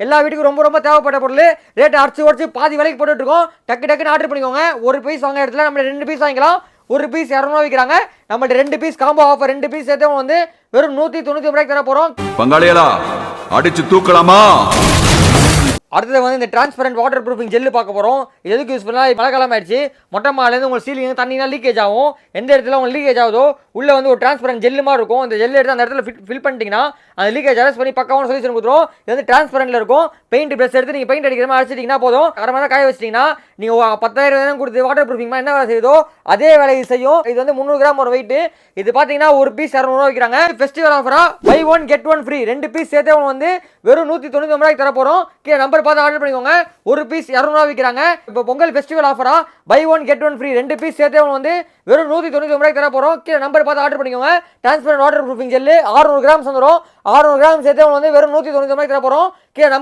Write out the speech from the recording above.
எல்லா வீட்டுக்கும் ரொம்ப ரொம்ப தேவைப்பட்ட பொருள். ரேட் அடிச்சு உடச்சு பாதி விலைக்கு போட்டுட்டு இருக்கோம். டக்குன்னு ஆர்டர் பண்ணிக்கோங்க. ஒரு பீஸ் வாங்குற இடத்துல நம்ம 2 பீஸ் வாங்கிக்கலாம். ஒரு பீஸ் 200 விற்கிறாங்க. நம்மள்ட்ட 2 பீஸ் காம்போ ஆஃபர், 2 பீஸ் சேர்த்து வந்து வெறும் 199 ரூபாய்க்கு தர போறோம். பங்காளிகளா அடிச்சு தூக்கலாமா? அடுத்தது வந்து இந்த டிரான்ஸ்பரண்ட் வாட்டர் ப்ரூஃபிங் ஜெல்லு பார்க்க போகிறோம். இது எதுக்கு யூஸ் பண்ணால் மழை காலம் ஆயிடுச்சு, மொட்டை மாலேருந்து உங்களுக்கு சீலிங் தண்ணினா லீக்கேஜ் ஆகும். எந்த இடத்துல உங்களுக்கு லீக்கேஜ் ஆகுதோ உள்ளே வந்து ஒரு டிரான்ஸ்பரண்ட் ஜெல்லு மாதிரி இருக்கும். இந்த ஜெல்லு எடுத்து அந்த இடத்துல ஃபில் பண்ணிட்டீங்கன்னா அந்த லீக்கேஜ் அரெஸ்ட் பண்ணி பக்காவான சொல்யூஷன் கொடுத்துரும். இது வந்து டிரான்ஸ்பரண்ட்ல இருக்கும். பெயிண்ட் ப்ரெஸ் எடுத்து நீங்கள் பெயிண்ட் அடிக்கிற மாதிரி அடிச்சிட்டிங்கன்னா போதும். அரை மணி நேரம் காய வச்சிட்டிங்கன்னா நீங்கள் 10,000 கொடுத்து வாட்டர் ப்ரூஃபிங் என்ன வேலை செய்யுதோ அதே வேலையை செய்யும். இது வந்து 300 கிராம் ஒரு வெயிட். இது பார்த்தீங்கன்னா ஒரு பீஸ் 200 விற்கிறாங்க. ஃபெஸ்டிவல் ஆஃபராக buy one get one free 2 piece சேர்த்து வந்து வெறும் 199 ரூபாய்க்கு தர போகிறோம். கீழே நம்பர் பார்த்து ஆர்டர் பண்ணிக்கோங்க. ஒரு பீஸ் 200 விற்கிறாங்க. இப்போ பொங்கல் ஃபெஸ்டிவல் ஆஃபரா buy one get one free 2 piece சேர்த்து வந்து வெறும் 199 ரூபாய்க்கு தர போகிறோம். கீழே நம்பர் பார்த்து ஆர்டர் பண்ணிக்கோங்க. Transparent water proofing gel 600 grams வந்துடும். 600 கிராம் சேர்த்து வந்து வெறும் 199 ரூபாய்க்கு தர போகிறோம். கீழே நம்பர்